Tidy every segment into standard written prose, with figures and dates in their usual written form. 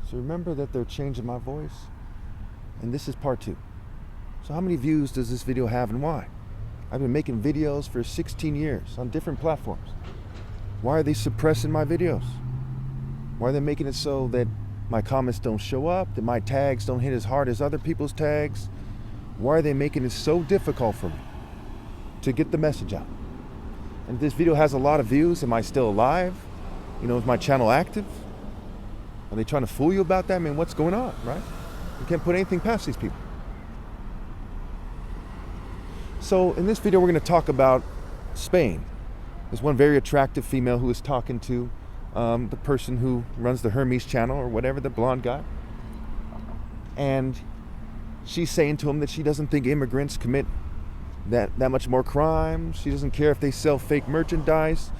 So remember that they're changing my voice. And this is part 2. So how many views does this video have and why? I've been making videos for 16 years on different platforms. Why are they suppressing my videos? Why are they making it so that my comments don't show up, that my tags don't hit as hard as other people's tags? Why are they making it so difficult for me to get the message out? And if this video has a lot of views, am I still alive? Is my channel active? Are they trying to fool you about that? I mean, what's going on, right? You can't put anything past these people. So in this video, we're going to talk about Spain. There's one very attractive female who is talking to the person who runs the Hermes channel or whatever, the blonde guy. And she's saying to him that she doesn't think immigrants commit that much more crime. She doesn't care if they sell fake merchandise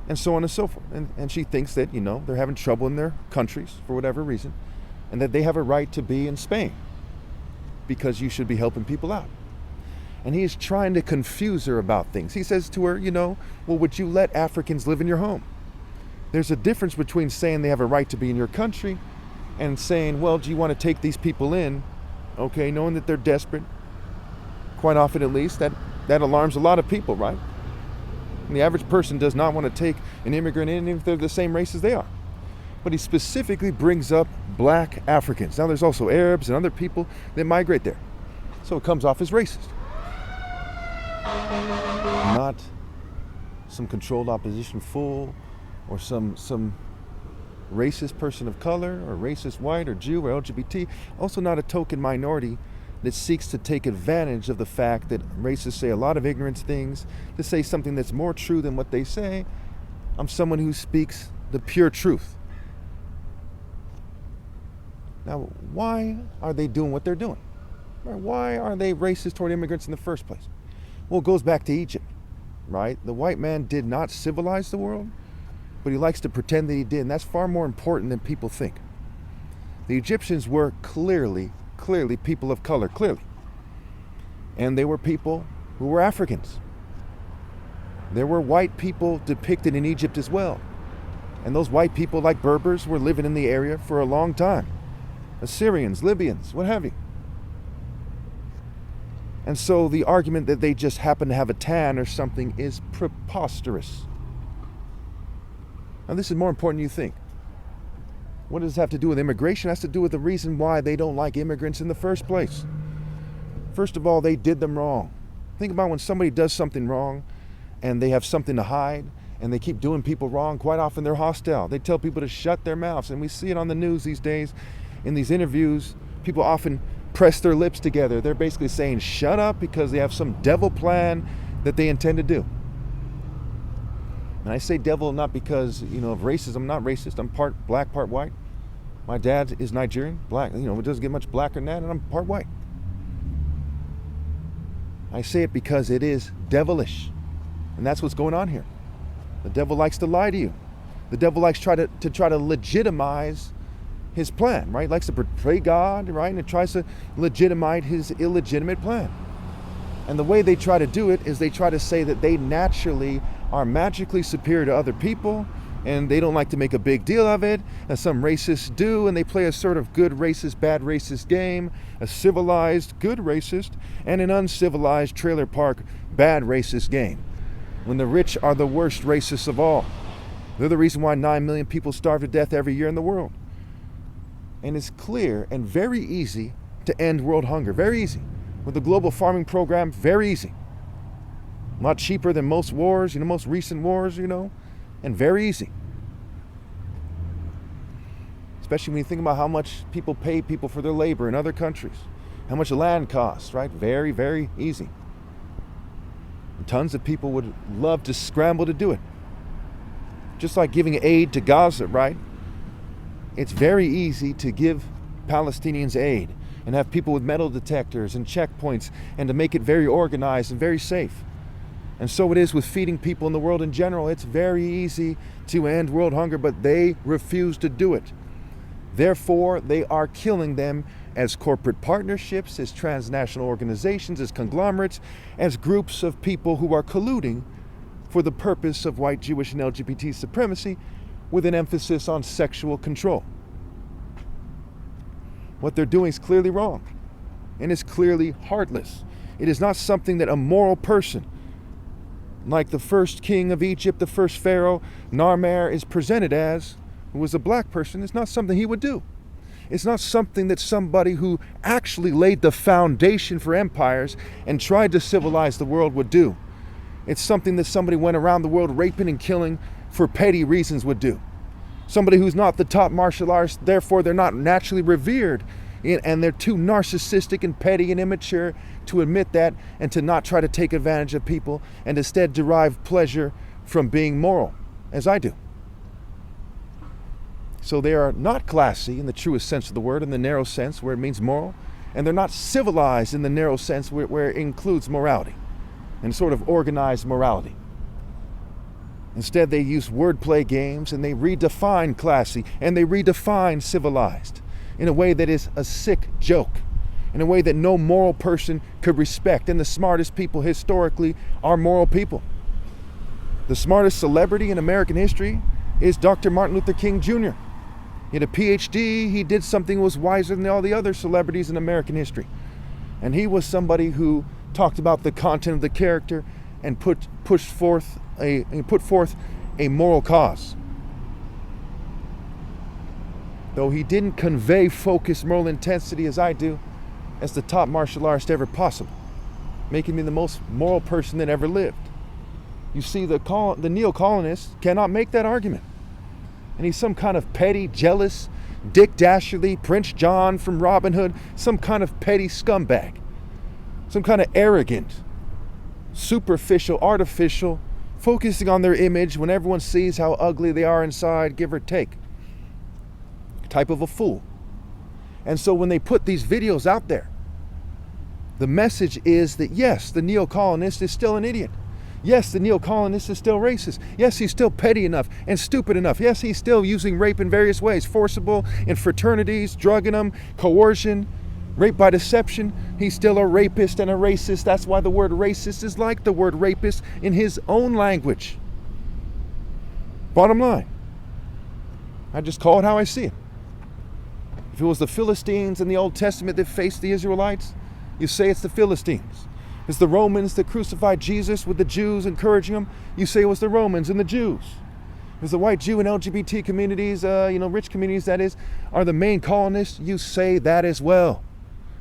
and so on and so forth. And she thinks that, they're having trouble in their countries for whatever reason and that they have a right to be in Spain because you should be helping people out. And he is trying to confuse her about things. He says to her, well, would you let Africans live in your home? There's a difference between saying they have a right to be in your country and saying, well, do you want to take these people in? Okay, knowing that they're desperate, quite often at least, that alarms a lot of people, right? And the average person does not want to take an immigrant in even if they're the same race as they are. But he specifically brings up black Africans. Now there's also Arabs and other people that migrate there. So it comes off as racist. Not some controlled opposition fool or some racist person of color or racist white or Jew or LGBT. Also not a token minority that seeks to take advantage of the fact that racists say a lot of ignorant things to say something that's more true than what they say. I'm someone who speaks the pure truth. Now, why are they doing what they're doing? Why are they racist toward immigrants in the first place? Well, it goes back to Egypt, right? The white man did not civilize the world, but he likes to pretend that he did, and that's far more important than people think. The Egyptians were clearly people of color, clearly. And they were people who were Africans. There were white people depicted in Egypt as well. And those white people, like Berbers, were living in the area for a long time. Assyrians, Libyans, what have you. And so the argument that they just happen to have a tan or something is preposterous. Now this is more important than you think. What does this have to do with immigration? It has to do with the reason why they don't like immigrants in the first place. First of all, they did them wrong. Think about when somebody does something wrong and they have something to hide and they keep doing people wrong. Quite often they're hostile. They tell people to shut their mouths, and we see it on the news these days. In these interviews, people often press their lips together. They're basically saying shut up because they have some devil plan that they intend to do. And I say devil not because, of racism. I'm not racist. I'm part black, part white. My dad is Nigerian, black. It doesn't get much blacker than that, and I'm part white. I say it because it is devilish. And that's what's going on here. The devil likes to lie to you. The devil likes to try to legitimize his plan, right? Likes to portray God, right? And it tries to legitimize his illegitimate plan. And the way they try to do it is they try to say that they naturally are magically superior to other people, and they don't like to make a big deal of it, as some racists do, and they play a sort of good racist, bad racist game, a civilized, good racist, and an uncivilized trailer park, bad racist game, when the rich are the worst racists of all. They're the reason why 9 million people starve to death every year in the world. And it's clear and very easy to end world hunger. Very easy. With the global farming program, very easy. A lot cheaper than most wars, most recent wars, and very easy. Especially when you think about how much people pay people for their labor in other countries. How much land costs, right? Very, very easy. And tons of people would love to scramble to do it. Just like giving aid to Gaza, right? It's very easy to give Palestinians aid and have people with metal detectors and checkpoints and to make it very organized and very safe. And so it is with feeding people in the world in general. It's very easy to end world hunger, but they refuse to do it. Therefore, they are killing them as corporate partnerships, as transnational organizations, as conglomerates, as groups of people who are colluding for the purpose of white, Jewish, and LGBT supremacy, with an emphasis on sexual control. What they're doing is clearly wrong, and it's clearly heartless. It is not something that a moral person, like the first king of Egypt, the first pharaoh, Narmer, is presented as, who was a black person. It's not something he would do. It's not something that somebody who actually laid the foundation for empires and tried to civilize the world would do. It's something that somebody went around the world raping and killing for petty reasons would do. Somebody who's not the top martial artist, therefore they're not naturally revered, and they're too narcissistic and petty and immature to admit that and to not try to take advantage of people and instead derive pleasure from being moral, as I do. So they are not classy in the truest sense of the word, in the narrow sense where it means moral, and they're not civilized in the narrow sense where it includes morality and sort of organized morality. Instead, they use wordplay games and they redefine classy and they redefine civilized in a way that is a sick joke, in a way that no moral person could respect. And the smartest people historically are moral people. The smartest celebrity in American history is Dr. Martin Luther King Jr. He had a PhD, he did something that was wiser than all the other celebrities in American history. And he was somebody who talked about the content of the character and put forth a moral cause. Though he didn't convey focused moral intensity as I do, as the top martial artist ever possible, making me the most moral person that ever lived. You see, the neo-colonists cannot make that argument. And he's some kind of petty, jealous, Dick Dastardly, Prince John from Robin Hood, some kind of petty scumbag, some kind of arrogant, superficial, artificial, focusing on their image when everyone sees how ugly they are inside, give or take, type of a fool. And so when they put these videos out there, the message is that yes, the neo-colonist is still an idiot. Yes, the neo-colonist is still racist. Yes, he's still petty enough and stupid enough. Yes, he's still using rape in various ways, forcible in fraternities, drugging them, coercion, rape by deception. He's still a rapist and a racist. That's why the word racist is like the word rapist in his own language. Bottom line, I just call it how I see it. If it was the Philistines in the Old Testament that faced the Israelites, you say it's the Philistines. It's the Romans that crucified Jesus with the Jews encouraging him. You say it was the Romans and the Jews. It's the white Jew and LGBT communities, rich communities that is, are the main colonists. You say that as well.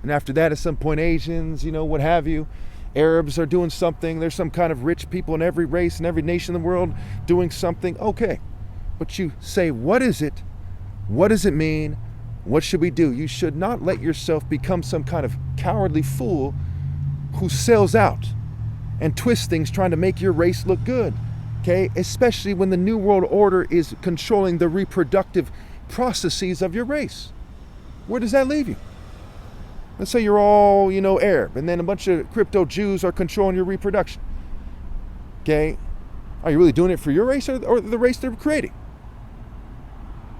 And after that, at some point, Asians, what have you. Arabs are doing something. There's some kind of rich people in every race and every nation in the world doing something. Okay. But you say, what is it? What does it mean? What should we do? You should not let yourself become some kind of cowardly fool who sells out and twists things trying to make your race look good, okay? Especially when the New World Order is controlling the reproductive processes of your race. Where does that leave you? Let's say you're all, Arab, and then a bunch of crypto Jews are controlling your reproduction, okay? Are you really doing it for your race or the race they're creating?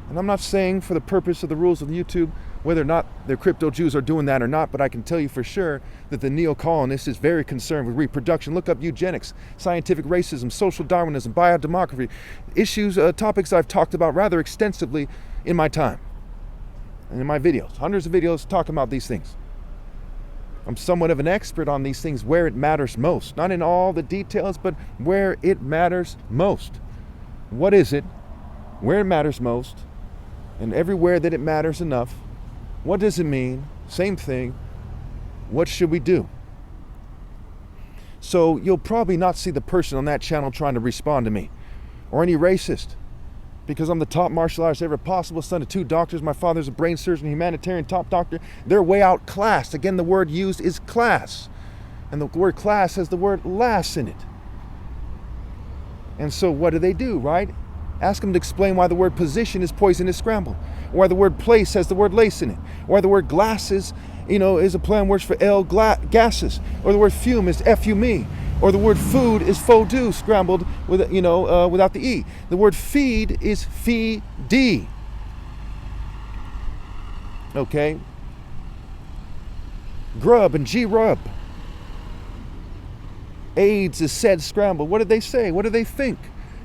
And I'm not saying for the purpose of the rules of YouTube whether or not the crypto Jews are doing that or not, but I can tell you for sure that the neo-colonist is very concerned with reproduction. Look up eugenics, scientific racism, social Darwinism, biodemography, issues, topics I've talked about rather extensively in my time and in my videos, hundreds of videos talking about these things. I'm somewhat of an expert on these things where it matters most, not in all the details, but where it matters most. What is it? Where it matters most, and everywhere that it matters enough. What does it mean? Same thing. What should we do? So you'll probably not see the person on that channel trying to respond to me or any racist, because I'm the top martial artist ever possible, son of 2 doctors. My father's a brain surgeon, humanitarian top doctor. They're way outclassed. Again, the word used is class, and the word class has the word lass in it. And so what do, right? Ask them to explain why the word position is poisonous scramble, or why the word place has the word lace in it, or why the word glasses, is a play on words for gases, or the word fume is fume, or the word food is faux scrambled with without the e. The word feed is fee-d. Okay. Grub and G-rub. AIDS is said scrambled. What did they say? What do they think?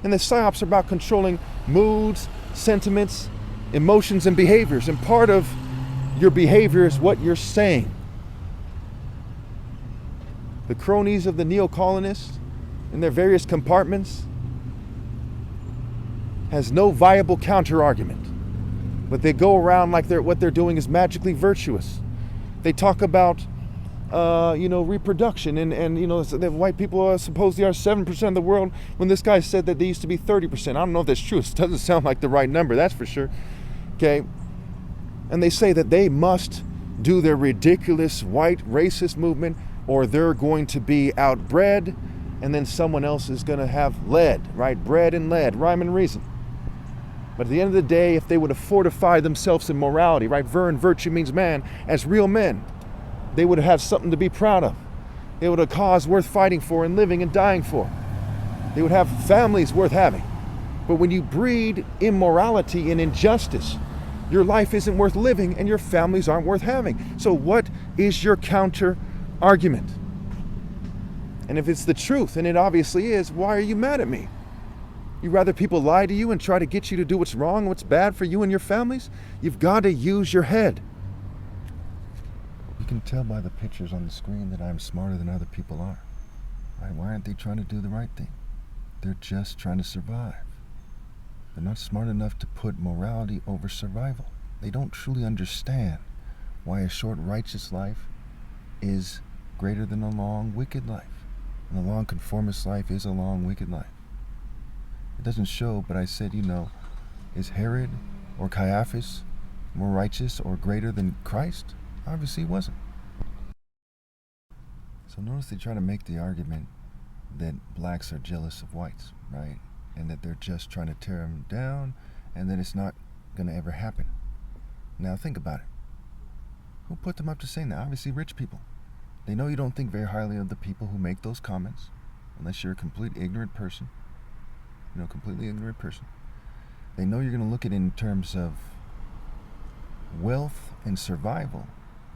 And the psyops are about controlling moods, sentiments, emotions, and behaviors. And part of, Your behavior is what you're saying. The cronies of the neo-colonists in their various compartments has no viable counter-argument. But they go around like what they're doing is magically virtuous. They talk about reproduction and the white people supposedly are 7% of the world when this guy said that they used to be 30%. I don't know if that's true. It doesn't sound like the right number, that's for sure. Okay. And they say that they must do their ridiculous white racist movement or they're going to be outbred and then someone else is going to have lead, right? Bread and lead, rhyme and reason. But at the end of the day, if they would have fortified themselves in morality, right? Virtue means man, as real men, they would have something to be proud of. They would have a cause worth fighting for and living and dying for. They would have families worth having. But when you breed immorality and injustice, your life isn't worth living and your families aren't worth having. So what is your counter argument? And if it's the truth, and it obviously is, why are you mad at me? You'd rather people lie to you and try to get you to do what's wrong, what's bad for you and your families? You've got to use your head. You can tell by the pictures on the screen that I'm smarter than other people are. Right? Why aren't they trying to do the right thing? They're just trying to survive. They're not smart enough to put morality over survival. They don't truly understand why a short righteous life is greater than a long wicked life. And a long conformist life is a long wicked life. It doesn't show, but I said, is Herod or Caiaphas more righteous or greater than Christ? Obviously he wasn't. So notice they try to make the argument that blacks are jealous of whites, right? And that they're just trying to tear them down and that it's not going to ever happen. Now think about it. Who put them up to saying that? Obviously rich people. They know you don't think very highly of the people who make those comments, unless you're a completely ignorant person. Completely ignorant person. They know you're going to look at it in terms of wealth and survival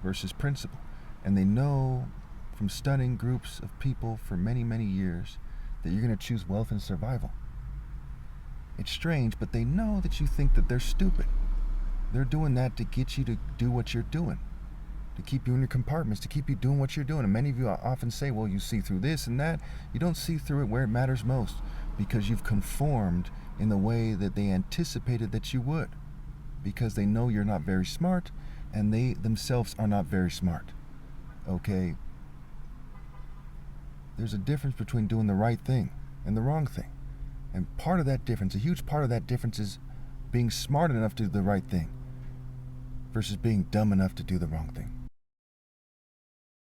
versus principle. And they know from studying groups of people for many, many years that you're going to choose wealth and survival. It's strange, but they know that you think that they're stupid. They're doing that to get you to do what you're doing, to keep you in your compartments, to keep you doing what you're doing. And many of you often say, well, you see through this and that. You don't see through it where it matters most, because you've conformed in the way that they anticipated that you would, because they know you're not very smart and they themselves are not very smart. Okay? There's a difference between doing the right thing and the wrong thing. And part of that difference, a huge part of that difference, is being smart enough to do the right thing versus being dumb enough to do the wrong thing.